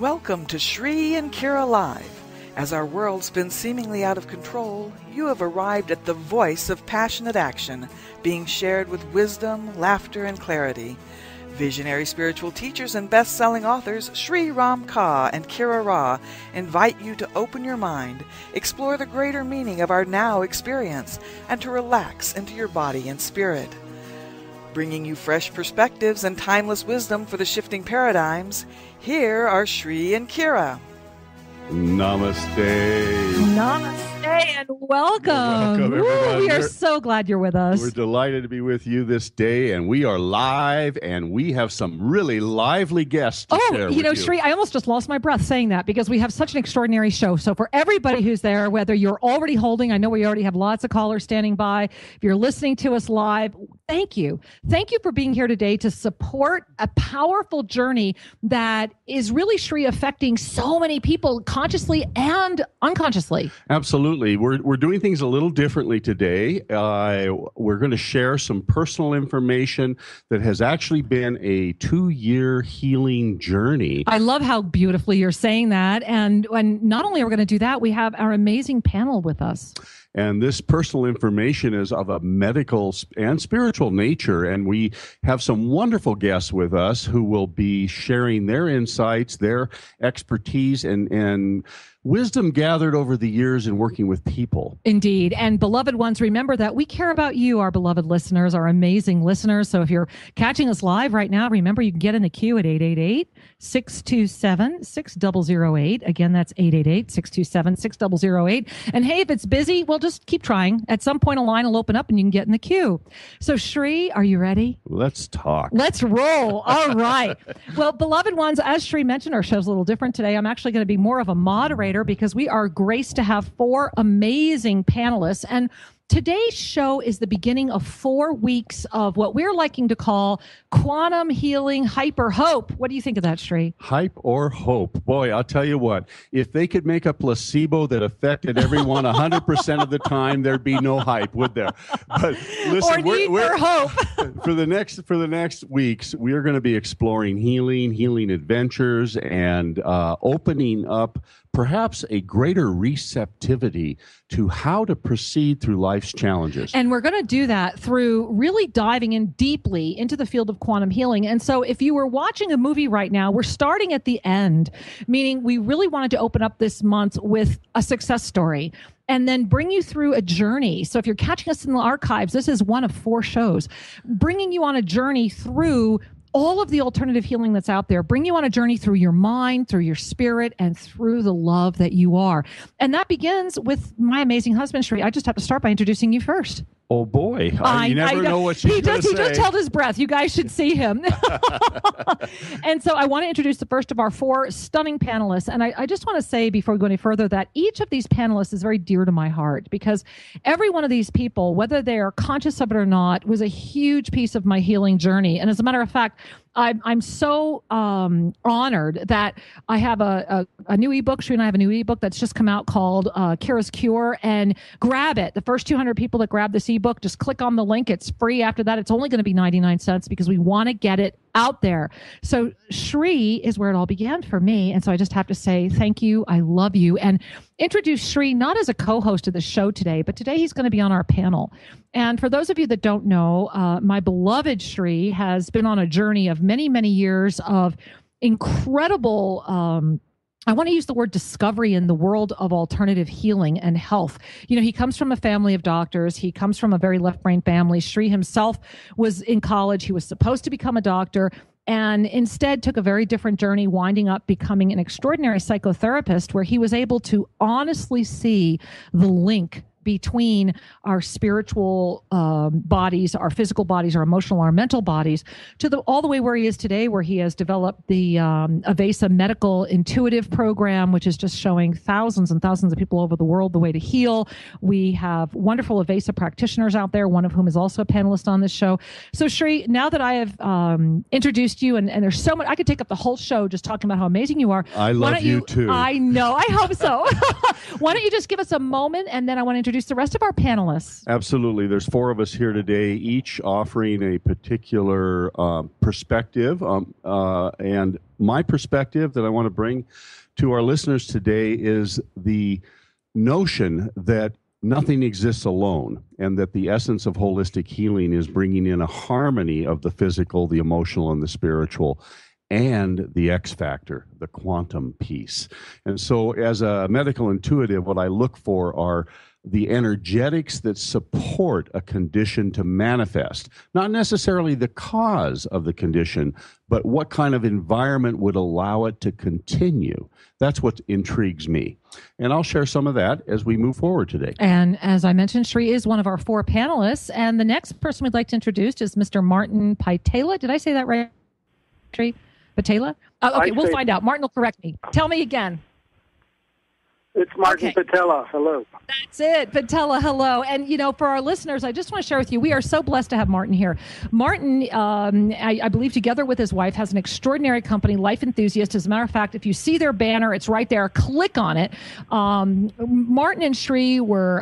Welcome to Shri and Kira Live. As our world spins seemingly out of control, you have arrived at the voice of passionate action, being shared with wisdom, laughter, and clarity. Visionary spiritual teachers and best-selling authors Sri Ram Ka and Kira Ra invite you to open your mind, explore the greater meaning of our now experience, and to relax into your body and spirit. Bringing you fresh perspectives and timeless wisdom for the shifting paradigms, here are Shri and Kira. Namaste. Namaste and welcome. Welcome, everyone. We are so glad you're with us. We're delighted to be with you this day, and we are live, and we have some really lively guests to share with you. Shri, I almost just lost my breath saying that because we have such an extraordinary show. So for everybody who's there, whether you're already holding, I know we already have lots of callers standing by. If you're listening to us live, thank you. Thank you for being here today to support a powerful journey that is really, Shri, affecting so many people consciously and unconsciously. Absolutely. We're doing things a little differently today. We're going to share some personal information that has actually been a 2-year healing journey. I love how beautifully you're saying that. And not only are we going to do that, we have our amazing panel with us. And this personal information is of a medical and spiritual nature. And we have some wonderful guests with us who will be sharing their insights, their expertise, and wisdom gathered over the years in working with people. Indeed. And beloved ones, remember that we care about you, our beloved listeners, our amazing listeners. So if you're catching us live right now, remember you can get in the queue at 888-627-6008. Again, that's 888-627-6008. And hey, if it's busy, well, just keep trying. At some point, a line will open up and you can get in the queue. So Shri, are you ready? Let's talk. Let's roll. All right. Well, beloved ones, as Shri mentioned, our show's a little different today. I'm actually going to be more of a moderator because we are graced to have 4 amazing panelists. And today's show is the beginning of 4 weeks of what we're liking to call quantum healing hyper hope. What do you think of that, Shri? Hype or hope? Boy, I'll tell you what, if they could make a placebo that affected everyone 100% of the time, there'd be no hype, would there? But listen, we're hope. for the next weeks, we are going to be exploring healing adventures, and opening up perhaps a greater receptivity to how to proceed through life's challenges. And we're going to do that through really diving in deeply into the field of quantum healing. And so if you were watching a movie right now, we're starting at the end, meaning we really wanted to open up this month with a success story and then bring you through a journey. So if you're catching us in the archives, this is one of 4 shows, bringing you on a journey through all of the alternative healing that's out there, bring you on a journey through your mind, through your spirit, and through the love that you are. And that begins with my amazing husband, Shri. I just have to start by introducing you first. Oh, boy. You never know what she's going to say. He just held his breath. You guys should see him. And so I want to introduce the first of our 4 stunning panelists. And I just want to say before we go any further that each of these panelists is very dear to my heart because every one of these people, whether they are conscious of it or not, was a huge piece of my healing journey. And as a matter of fact, I'm so honored that I have a new ebook. Shri and I have a new ebook that's just come out called Kira's Cure, and grab it. The first 200 people that grab this ebook, just click on the link. It's free. After that, it's only going to be 99 cents because we want to get it out there. So Shri is where it all began for me. And so I just have to say thank you. I love you. And introduce Shri not as a co-host of the show today, but today he's going to be on our panel. And for those of you that don't know, my beloved Shri has been on a journey of many, many years of incredible I want to use the word discovery in the world of alternative healing and health. You know, he comes from a family of doctors. He comes from a very left-brain family. Shri himself was in college. He was supposed to become a doctor and instead took a very different journey, winding up becoming an extraordinary psychotherapist where he was able to honestly see the link between our spiritual bodies, our physical bodies, our emotional, our mental bodies, to all the way where he is today, where he has developed the Avesa Medical Intuitive Program, which is just showing thousands and thousands of people over the world the way to heal. We have wonderful Avesa practitioners out there, one of whom is also a panelist on this show. So Shri, now that I have introduced you, and there's so much, I could take up the whole show just talking about how amazing you are. I love you too. I know. I hope so. Why don't you just give us a moment, and then I want to introduce introduce the rest of our panelists. Absolutely. There's 4 of us here today, each offering a particular perspective. And my perspective that I want to bring to our listeners today is the notion that nothing exists alone, and that the essence of holistic healing is bringing in a harmony of the physical, the emotional, and the spiritual, and the X factor, the quantum piece. And so as a medical intuitive, what I look for are the energetics that support a condition to manifest, not necessarily the cause of the condition, but what kind of environment would allow it to continue. That's what intrigues me. And I'll share some of that as we move forward today. And as I mentioned, Sri is one of our 4 panelists. And the next person we'd like to introduce is Mr. Martin Paitela. Did I say that right, Sri? Patela? Okay, we'll find out. Martin will correct me. Tell me again. It's Martin Patela. Hello. That's it. Patela, hello. And, for our listeners, I just want to share with you, we are so blessed to have Martin here. Martin, I believe together with his wife, has an extraordinary company, Life Enthusiast. As a matter of fact, if you see their banner, it's right there. Click on it. Martin and Sri were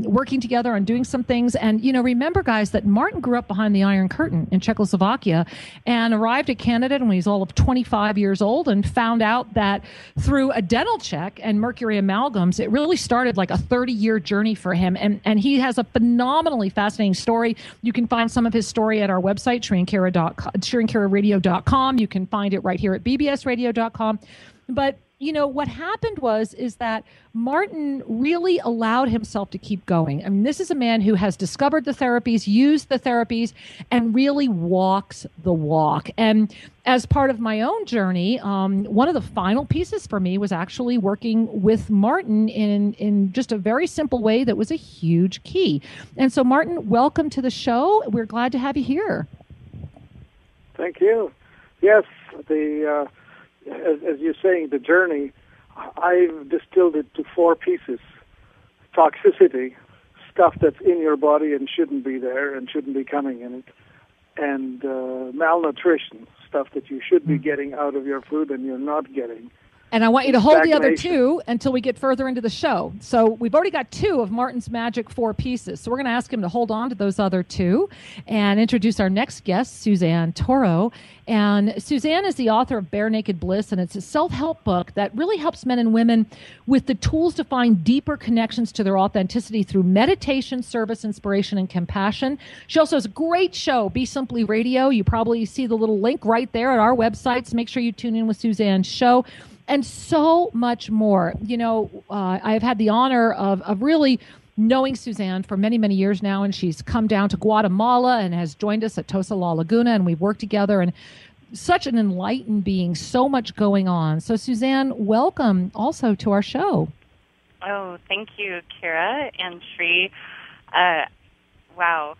working together on doing some things. And, remember, guys, that Martin grew up behind the Iron Curtain in Czechoslovakia and arrived at Canada when he was all of 25 years old and found out that through a dental check and mercury amalgams, it really started like a 30-year journey for him. And he has a phenomenally fascinating story. You can find some of his story at our website, ShriAndKara.com. You can find it right here at bbsradio.com. But what happened is that Martin really allowed himself to keep going. I mean, this is a man who has discovered the therapies, used the therapies, and really walks the walk. And as part of my own journey, one of the final pieces for me was actually working with Martin in just a very simple way that was a huge key. And so, Martin, welcome to the show. We're glad to have you here. Thank you. Yes, as you're saying, the journey, I've distilled it to 4 pieces. Toxicity, stuff that's in your body and shouldn't be there and shouldn't be coming in it. And malnutrition, stuff that you should be getting out of your food and you're not getting. And I want you to hold the other 2 until we get further into the show. So we've already got 2 of Martin's magic 4 pieces. So we're going to ask him to hold on to those other 2 and introduce our next guest, Suzanne Toro. And Suzanne is the author of Bare Naked Bliss, and it's a self-help book that really helps men and women with the tools to find deeper connections to their authenticity through meditation, service, inspiration, and compassion. She also has a great show, Be Simply Radio. You probably see the little link right there at our website, so make sure you tune in with Suzanne's show. And so much more. I've had the honor of really knowing Suzanne for many, many years now, and she's come down to Guatemala and has joined us at Tosa La Laguna, and we've worked together, and such an enlightened being, so much going on. So, Suzanne, welcome also to our show. Oh, thank you, Kara and Sri. Wow.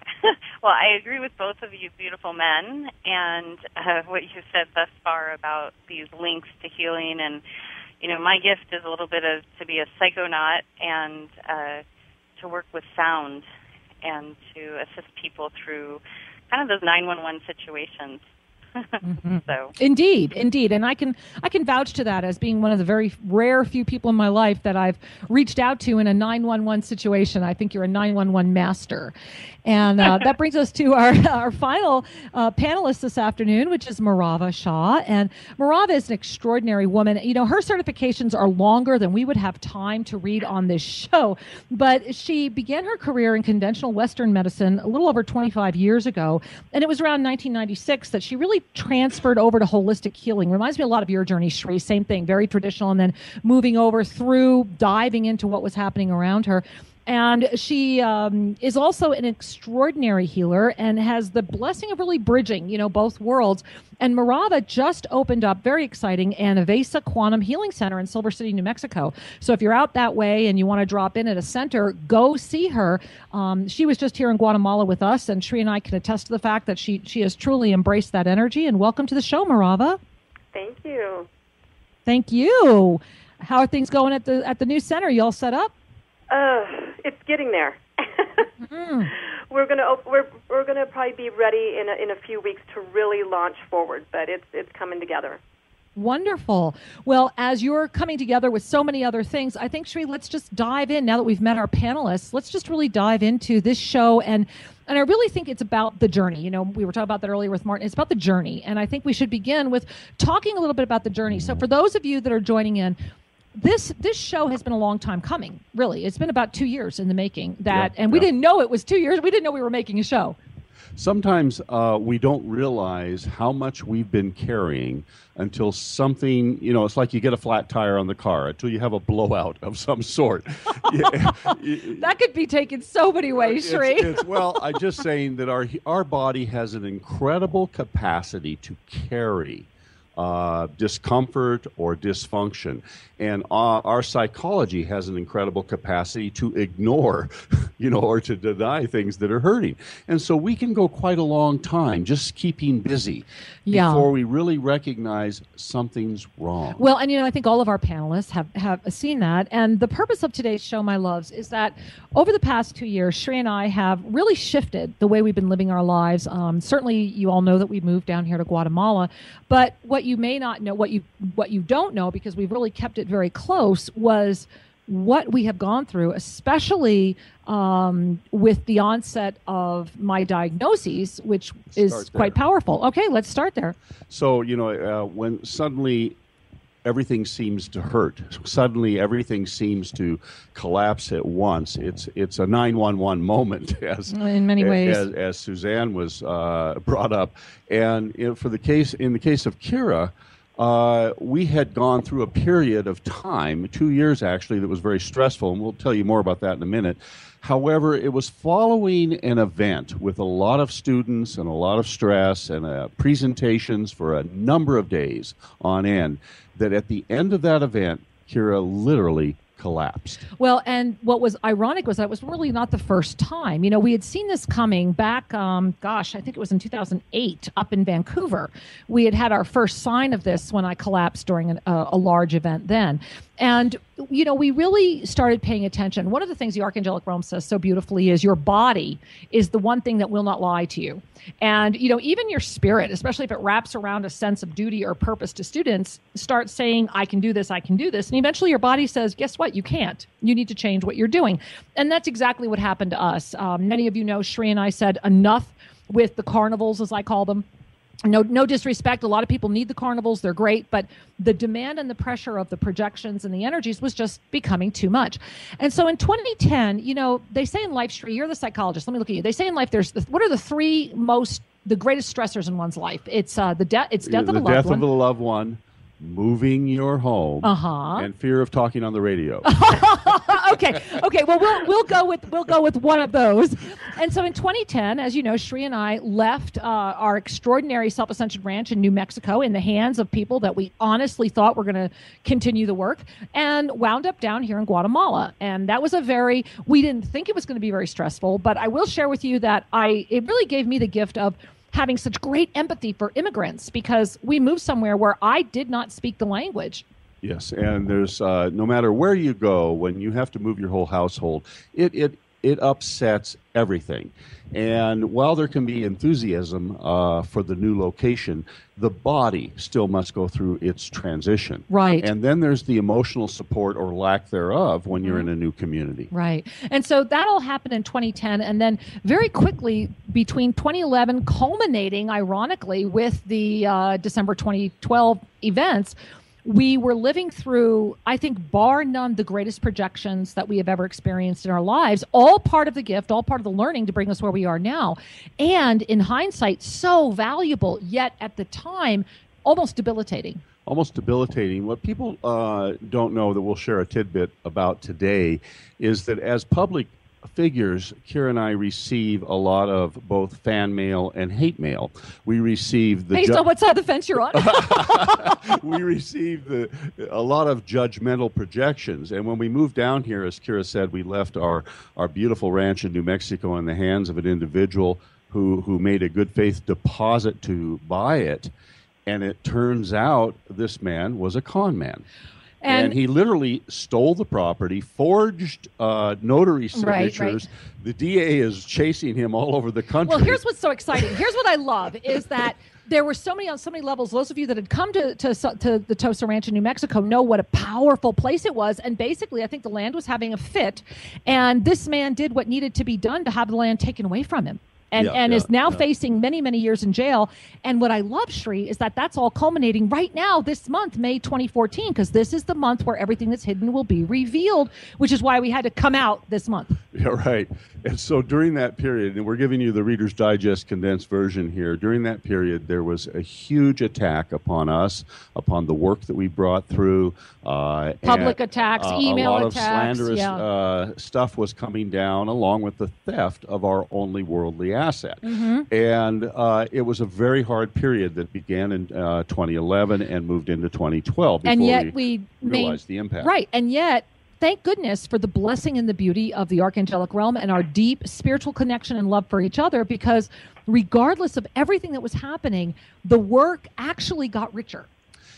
Well, I agree with both of you beautiful men and what you said thus far about these links to healing. And, my gift is a little bit of to be a psychonaut and to work with sound and to assist people through kind of those 911 situations. Mm-hmm. So Indeed. And I can vouch to that as being one of the very rare few people in my life that I've reached out to in a 911 situation. I think you're a 911 master. And that brings us to our final panelist this afternoon, which is Marava Shah. And Marava is an extraordinary woman. Her certifications are longer than we would have time to read on this show. But she began her career in conventional Western medicine a little over 25 years ago. And it was around 1996 that she really transferred over to holistic healing. Reminds me a lot of your journey, Sri. Same thing, very traditional, and then moving over through diving into what was happening around her. And she is also an extraordinary healer and has the blessing of really bridging, both worlds. And Marava just opened up, very exciting, Anavesa Quantum Healing Center in Silver City, New Mexico. So if you're out that way and you want to drop in at a center, go see her. She was just here in Guatemala with us, and Sri and I can attest to the fact that she has truly embraced that energy. And welcome to the show, Marava. Thank you. Thank you. How are things going at the new center? You all set up? It's getting there. Mm. We're gonna probably be ready in a few weeks to really launch forward, but it's coming together. Wonderful. Well, as you're coming together with so many other things, I think, Sri, let's just dive in. Now that we've met our panelists, let's just really dive into this show. And I really think it's about the journey. You know, we were talking about that earlier with Martin. It's about the journey. And I think we should begin with talking a little bit about the journey. So for those of you that are joining in, this show has been a long time coming, really. It's been about 2 years in the making. We didn't know it was 2 years. We didn't know we were making a show. Sometimes we don't realize how much we've been carrying until something, it's like you get a flat tire on the car, until you have a blowout of some sort. That could be taken so many ways, Sri. Well, I'm just saying that our body has an incredible capacity to carry discomfort or dysfunction. And our psychology has an incredible capacity to ignore, or to deny things that are hurting. And so we can go quite a long time just keeping busy before we really recognize something's wrong. Well, and I think all of our panelists have seen that. And the purpose of today's show, my loves, is that over the past 2 years, Sri and I have really shifted the way we've been living our lives. Certainly, you all know that we moved down here to Guatemala. But what you may not know, what you don't know, because we've really kept it very close, was what we have gone through, especially with the onset of my diagnoses, which is quite powerful. Okay, let's start there. So, when suddenly everything seems to hurt, suddenly everything seems to collapse at once, it's a 911 moment, in many ways, as Suzanne was brought up. And in the case of Kira, we had gone through a period of time, 2 years actually, that was very stressful, and we'll tell you more about that in a minute. However, it was following an event with a lot of students and a lot of stress and presentations for a number of days on end, that at the end of that event, Kira literally collapsed. Well, and what was ironic was that it was really not the first time. We had seen this coming back, I think it was in 2008 up in Vancouver. We had our first sign of this when I collapsed during a large event then. And, we really started paying attention. One of the things the Archangelic Realm says so beautifully is your body is the one thing that will not lie to you. And, even your spirit, especially if it wraps around a sense of duty or purpose to students, starts saying, I can do this, I can do this. And eventually your body says, guess what? You can't. You need to change what you're doing. And that's exactly what happened to us. Many of you know Sri and I said enough with the carnivals, as I call them. No disrespect. A lot of people need the carnivals. They're great. But the demand and the pressure of the projections and the energies was just becoming too much. And so in 2010, they say in life, Sri, you're the psychologist. Let me look at you. They say in life, what are the greatest stressors in one's life? It's death of a loved one. The death of a loved one, moving your home, and fear of talking on the radio. Okay. Well, we'll go with one of those. And so in 2010, as you know, Sri and I left our extraordinary Self-Ascension Ranch in New Mexico in the hands of people that we honestly thought were going to continue the work, and wound up down here in Guatemala. And that was we didn't think it was going to be very stressful, but I will share with you that it really gave me the gift of having such great empathy for immigrants, because we moved somewhere where I did not speak the language. Yes, and there's no matter where you go, when you have to move your whole household, it upsets everything. And while there can be enthusiasm for the new location, the body still must go through its transition. Right. And then there's the emotional support or lack thereof when you're in a new community. Right. And so that all happened in 2010. And then very quickly between 2011, culminating, ironically, with the December 2012 events, we were living through, I think, bar none, the greatest projections that we have ever experienced in our lives, all part of the gift, all part of the learning to bring us where we are now. And in hindsight, so valuable, yet at the time, almost debilitating. Almost debilitating. What people don't know that we'll share a tidbit about today is that as public figures, Kira and I receive a lot of both fan mail and hate mail. We receive based on what side of the fence you're on. We receive a lot of judgmental projections. And when we moved down here, as Kira said, we left our beautiful ranch in New Mexico in the hands of an individual who made a good faith deposit to buy it. And it turns out this man was a con man. And he literally stole the property, forged notary signatures. Right. The DA is chasing him all over the country. Well, here's what's so exciting. Here's what I love is that there were so many on so many levels. Those of you that had come to the Tosa Ranch in New Mexico know what a powerful place it was. And basically, I think the land was having a fit, and this man did what needed to be done to have the land taken away from him. And is now facing many, many years in jail. And what I love, Shri, is that that's all culminating right now this month, May 2014, because this is the month where everything that's hidden will be revealed, which is why we had to come out this month. Yeah, right. And so during that period, and we're giving you the Reader's Digest condensed version here, during that period, there was a huge attack upon us, upon the work that we brought through. Public attacks, email attacks. A lot attacks, of slanderous stuff was coming down, along with the theft of our only worldly asset. Mm-hmm. And it was a very hard period that began in 2011 and moved into 2012 before and yet we realized the impact. Right. And yet, thank goodness for the blessing and the beauty of the archangelic realm and our deep spiritual connection and love for each other, because regardless of everything that was happening, the work actually got richer.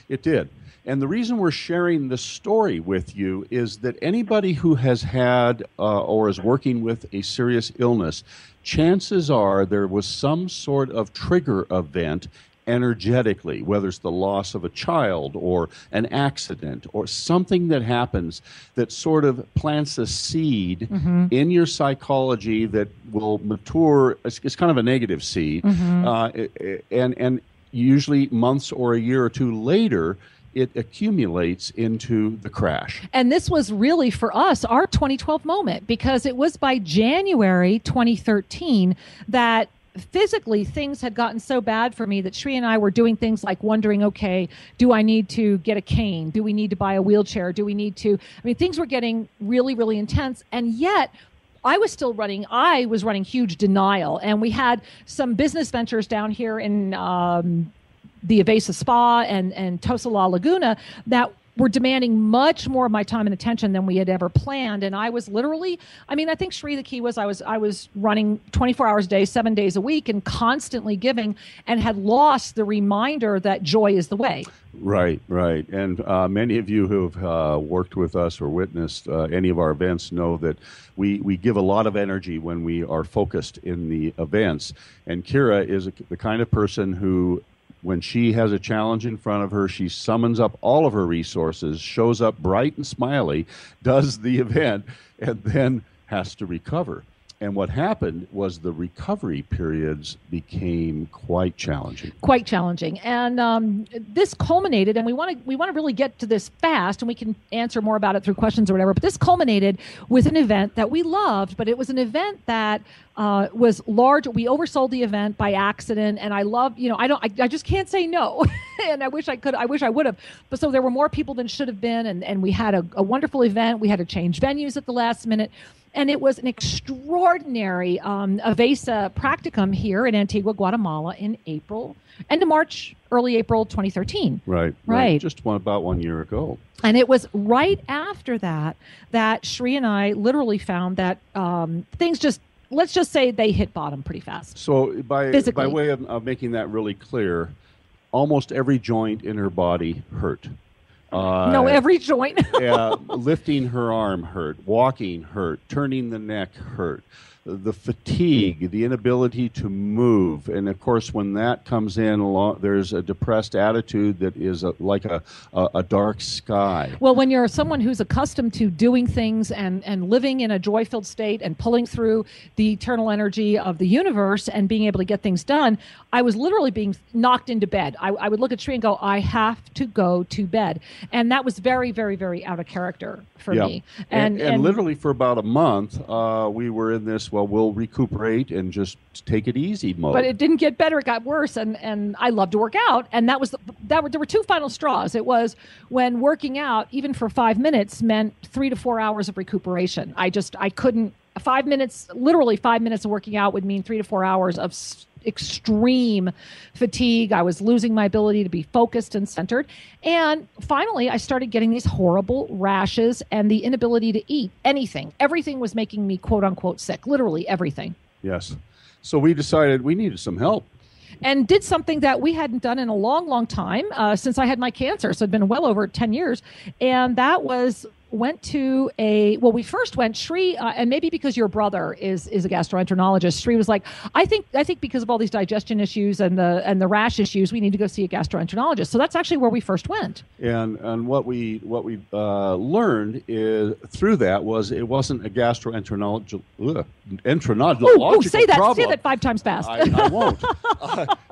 It did. And the reason we're sharing this story with you is that anybody who has had or is working with a serious illness, chances are there was some sort of trigger event energetically, whether it's the loss of a child or an accident or something that happens that sort of plants a seed in your psychology that will mature. It's kind of a negative seed. And usually months or a year or two later, it accumulates into the crash. And this was really, for us, our 2012 moment, because it was by January 2013 that physically things had gotten so bad for me that Shri and I were doing things like wondering, okay, do I need to get a cane? Do we need to buy a wheelchair? Do we need to, things were getting really, really intense. And yet I was running huge denial. And we had some business ventures down here in the Evasa Spa and Tosa La Laguna that were demanding much more of my time and attention than we had ever planned. And I was literally, I think, Shri, the key was I was running 24 hours a day, 7 days a week, and constantly giving, and had lost the reminder that joy is the way. Right. And many of you who have worked with us or witnessed any of our events know that we give a lot of energy when we are focused in the events. And Kira is the kind of person who, when she has a challenge in front of her, she summons up all of her resources, shows up bright and smiley, does the event, and then has to recover. And what happened was the recovery periods became quite challenging. Quite challenging. And this culminated, and we want to really get to this fast, and we can answer more about it through questions or whatever, but this culminated with an event that we loved, but it was an event that was large. We oversold the event by accident, and I love, I just can't say no. And I wish I could. I wish I would have. But so there were more people than should have been, and we had a wonderful event. We had to change venues at the last minute. And it was an extraordinary Evasa practicum here in Antigua, Guatemala in end of March, early April 2013. Right. Just about 1 year ago. And it was right after that Shri and I literally found that things just, let's just say they hit bottom pretty fast. So by way of making that really clear, almost every joint in her body hurt. Every joint. Lifting her arm hurt, walking hurt, turning the neck hurt, the fatigue, the inability to move. And of course, when that comes in, there's a depressed attitude that is like a dark sky. Well, when you're someone who's accustomed to doing things and living in a joy-filled state and pulling through the eternal energy of the universe and being able to get things done, I was literally being knocked into bed. I would look at Shri and go, I have to go to bed. And that was very, very, very out of character for me. And literally for about a month, we were in this, we'll recuperate and just take it easy mode. But it didn't get better. It got worse. And I love to work out. And there were two final straws. It was when working out, even for 5 minutes, meant 3 to 4 hours of recuperation. I couldn't, 5 minutes, literally 5 minutes of working out would mean 3 to 4 hours of extreme fatigue. I was losing my ability to be focused and centered. And finally, I started getting these horrible rashes and the inability to eat anything. Everything was making me, quote unquote, sick. Literally everything. Yes. So we decided we needed some help. And did something that we hadn't done in a long, long time since I had my cancer. So it'd been well over 10 years. And that was went to we first went, Shri, and maybe because your brother is a gastroenterologist, Shri was like, I think because of all these digestion issues and the rash issues, we need to go see a gastroenterologist. So that's actually where we first went. And what we learned is through that was it wasn't a gastroenterological say that problem. Say that 5 times fast. I won't.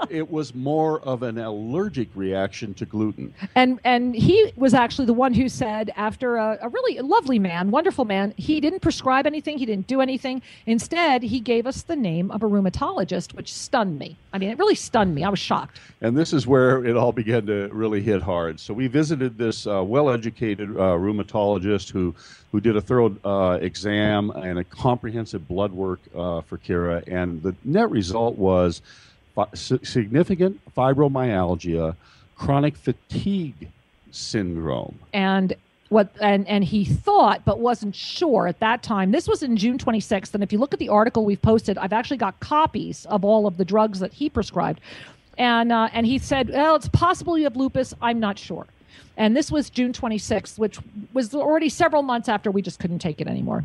It was more of an allergic reaction to gluten. And he was actually the one who said, after a really lovely man, wonderful man, he didn't prescribe anything, he didn't do anything. Instead, he gave us the name of a rheumatologist, which stunned me. I mean, it really stunned me. I was shocked. And this is where it all began to really hit hard. So we visited this well-educated rheumatologist who did a thorough exam and a comprehensive blood work for Kira. And the net result was significant fibromyalgia, chronic fatigue syndrome. And he thought, but wasn't sure at that time. This was in June 26th. And if you look at the article we've posted, I've actually got copies of all of the drugs that he prescribed. And he said, well, it's possible you have lupus. I'm not sure. And this was June 26th, which was already several months after we just couldn't take it anymore.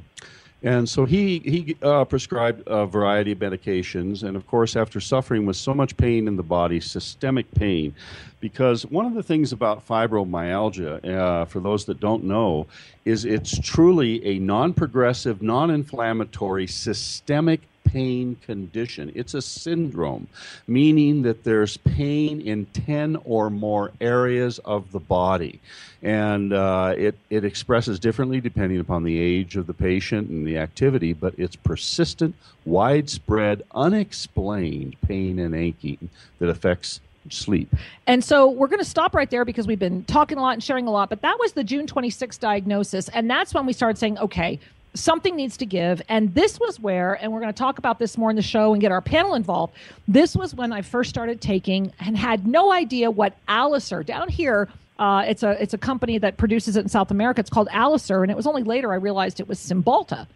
And so he prescribed a variety of medications. And, of course, after suffering with so much pain in the body, systemic pain, because one of the things about fibromyalgia, for those that don't know, is it's truly a non-progressive, non-inflammatory, systemic pain condition. It's a syndrome, meaning that there's pain in 10 or more areas of the body. And it expresses differently depending upon the age of the patient and the activity, but it's persistent, widespread, unexplained pain and aching that affects sleep. And so we're going to stop right there because we've been talking a lot and sharing a lot, but that was the June 26th diagnosis. And that's when we started saying, okay, something needs to give. And this was where, and we're going to talk about this more in the show and get our panel involved. This was when I first started taking and had no idea what Alicer down here. It's a company that produces it in South America. It's called Alicer, and it was only later I realized it was Cymbalta.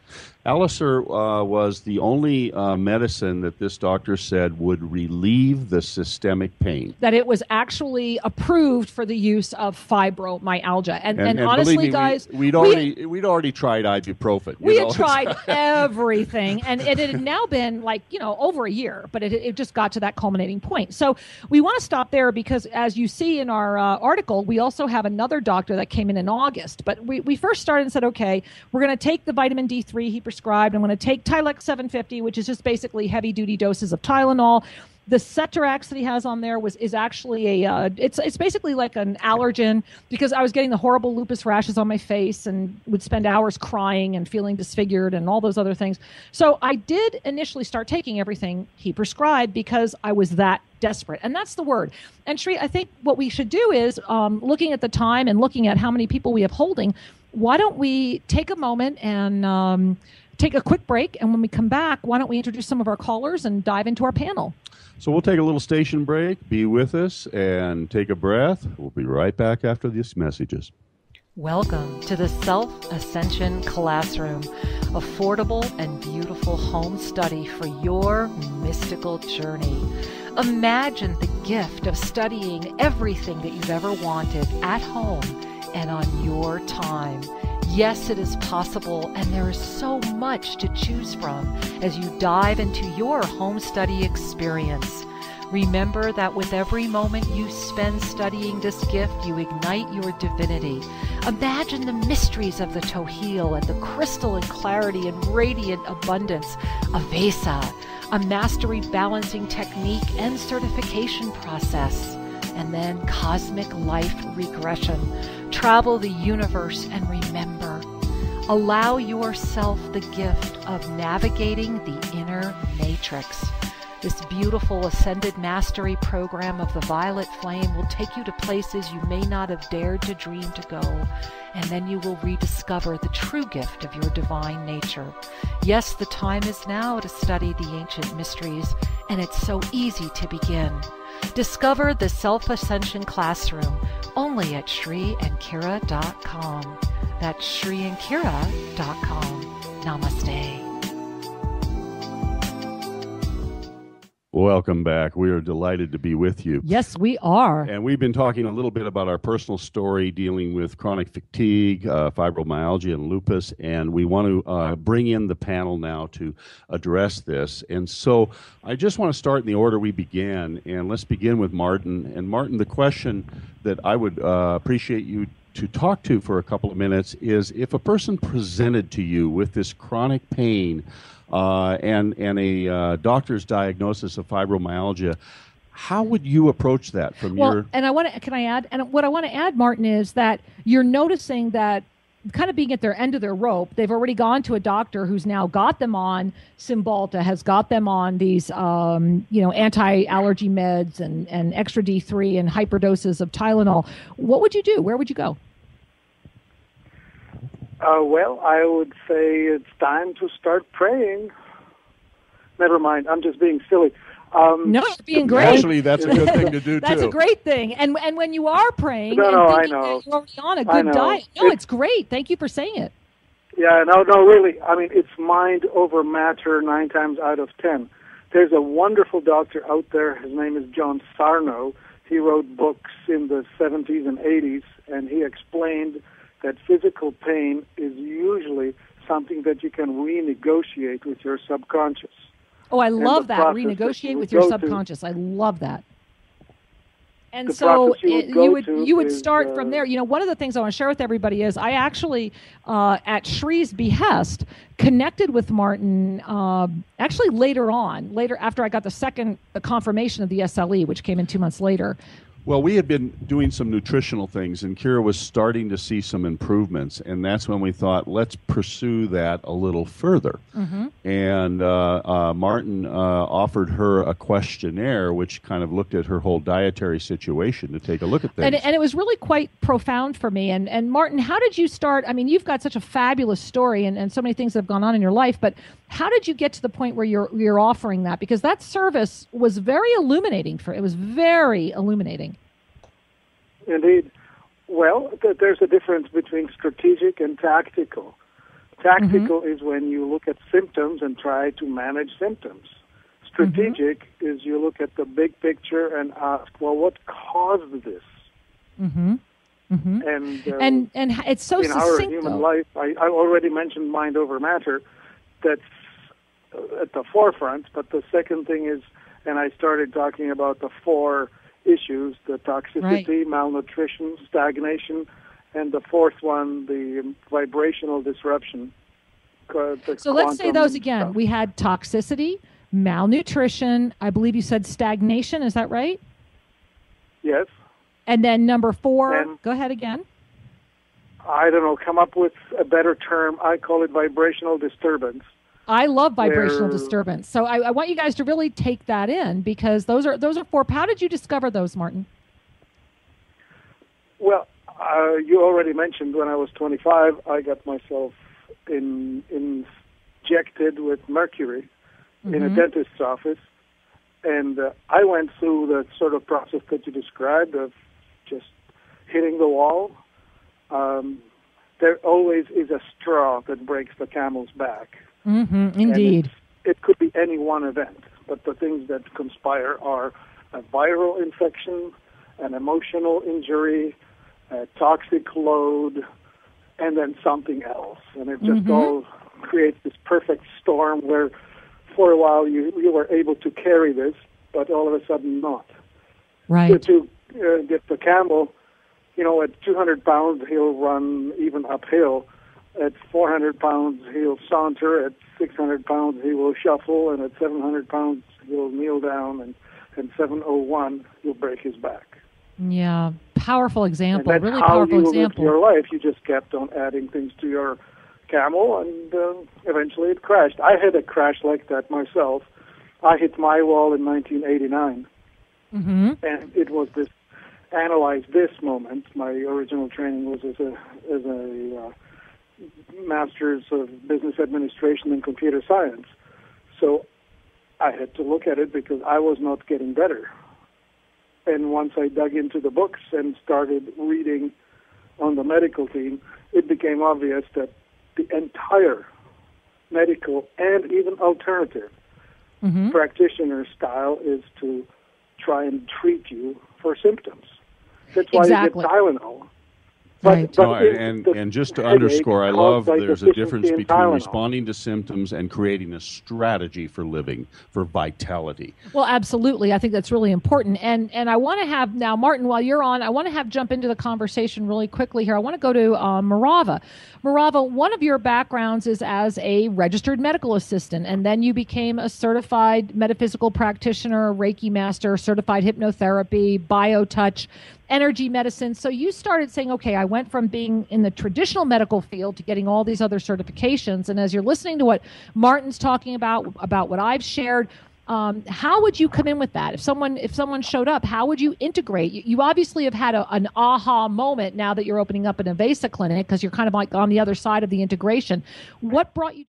Alicer was the only medicine that this doctor said would relieve the systemic pain. That it was actually approved for the use of fibromyalgia. And honestly, me, guys, we'd already tried ibuprofen. We had tried everything, and it had now been over a year, but it just got to that culminating point. So we want to stop there because, as you see in our article, we also have another doctor that came in August. But we first started and said, okay, we're going to take the vitamin D3 he prescribed. I'm going to take Tylex 750, which is just basically heavy-duty doses of Tylenol. The Ceterax that he has on there is actually it's basically like an allergen, because I was getting the horrible lupus rashes on my face and would spend hours crying and feeling disfigured and all those other things. So I did initially start taking everything he prescribed because I was that desperate. And that's the word. And Shri, I think what we should do is, looking at the time and looking at how many people we have holding, why don't we take a moment and take a quick break, and when we come back, why don't we introduce some of our callers and dive into our panel? So we'll take a little station break, be with us, and take a breath. We'll be right back after these messages. Welcome to the Ascension Classroom, affordable and beautiful home study for your mystical journey. Imagine the gift of studying everything that you've ever wanted at home and on your time. Yes, it is possible, and there is so much to choose from as you dive into your home study experience. Remember that with every moment you spend studying this gift, you ignite your divinity. Imagine the mysteries of the Tohil and the crystalline clarity and radiant abundance of Vesa, a mastery balancing technique and certification process, and then cosmic life regression. Travel the universe and remember. Allow yourself the gift of navigating the inner matrix. This beautiful Ascended Mastery program of the Violet Flame will take you to places you may not have dared to dream to go, and then you will rediscover the true gift of your divine nature. Yes, the time is now to study the ancient mysteries, and it's so easy to begin. Discover the Self-Ascension Classroom only at ShriandKira.com. That's ShriandKira.com. Namaste. Welcome back. We are delighted to be with you. Yes, we are. And we've been talking a little bit about our personal story dealing with chronic fatigue, fibromyalgia, and lupus. And we want to bring in the panel now to address this. And so I just want to start in the order we began. And let's begin with Martin. And Martin, the question that I would appreciate you to talk to for a couple of minutes is, if a person presented to you with this chronic pain and a doctor's diagnosis of fibromyalgia, how would you approach that from your... And can I add? And what I want to add, Martin, is that you're noticing that kind of being at their end of their rope, they've already gone to a doctor who's now got them on Cymbalta, has got them on these, anti-allergy meds and extra D3 and hyperdoses of Tylenol. What would you do? Where would you go? Well, I would say it's time to start praying. Never mind, I'm just being silly. No, you're being great. Actually, that's a good thing to do, too. That's a great thing. And when you are praying I know. that you're already on a good diet. No, it's great. Thank you for saying it. Yeah, no, really. I mean, it's mind over matter 9 times out of 10. There's a wonderful doctor out there. His name is John Sarno. He wrote books in the 70s and 80s, and he explained that physical pain is usually something that you can renegotiate with your subconscious. Oh, I love that. Renegotiate with your subconscious. I love that. And so you would start from there. You know, one of the things I want to share with everybody is I actually, at Shree's behest, connected with Martin actually later after I got the confirmation of the SLE, which came in 2 months later. Well, we had been doing some nutritional things, and Kira was starting to see some improvements, and that's when we thought, let's pursue that a little further. Mm-hmm. And Martin offered her a questionnaire, which kind of looked at her whole dietary situation to take a look at things. And it was really quite profound for me. And Martin, how did you start? I mean, you've got such a fabulous story and so many things that have gone on in your life, but how did you get to the point where you're offering that? Because that service was very illuminating. It was very illuminating. Indeed. Well, there's a difference between strategic and tactical. Tactical is when you look at symptoms and try to manage symptoms. Strategic is you look at the big picture and ask, well, what caused this? And it's so in our human life, I already mentioned mind over matter. That's at the forefront. But the second thing is, and I started talking about the 4 issues, the toxicity, malnutrition, stagnation, and the fourth one, the vibrational disruption. So let's say those again. Stuff. We had toxicity, malnutrition, I believe you said stagnation, is that right? Yes. And then number 4, go ahead again. I don't know, come up with a better term. I call it vibrational disturbance. I love vibrational disturbance. So I want you guys to really take that in, because those are 4. How did you discover those, Martin? Well, you already mentioned when I was 25, I got myself injected with mercury in a dentist's office. And I went through the sort of process that you described of just hitting the wall. There always is a straw that breaks the camel's back. Indeed. It could be any one event, but the things that conspire are a viral infection, an emotional injury, a toxic load, and then something else. And it just all creates this perfect storm where for a while you were able to carry this, but all of a sudden not. Right. So to get the camel, at 200 pounds, he'll run even uphill. At 400 pounds, he'll saunter. At 600 pounds, he will shuffle. And at 700 pounds, he'll kneel down. And at 701, he'll break his back. Yeah, powerful example. And that's really how powerful you example. Lived your life. You just kept on adding things to your camel, and eventually it crashed. I had a crash like that myself. I hit my wall in 1989. And it was this analyze this moment. My original training was as a master's of business administration and computer science. So I had to look at it because I was not getting better. And once I dug into the books and started reading on the medical team, it became obvious that the entire medical and even alternative practitioner style is to try and treat you for symptoms. That's why Exactly. you get Tylenol. Right. And just to underscore, I love there's a difference between responding to symptoms and creating a strategy for living, for vitality. Well, absolutely. I think that's really important. And I want to have now, Martin, while you're on, I want to jump into the conversation really quickly here. I want to go to Marava. Marava, one of your backgrounds is as a registered medical assistant, and then you became a certified metaphysical practitioner, Reiki master, certified hypnotherapy, biotouch, energy medicine. So you started saying, okay, I went from being in the traditional medical field to getting all these other certifications. And as you're listening to what Martin's talking about what I've shared, how would you come in with that? If someone showed up, how would you integrate? You obviously have had an aha moment now that you're opening up an Avesa clinic, because you're kind of like on the other side of the integration. What brought you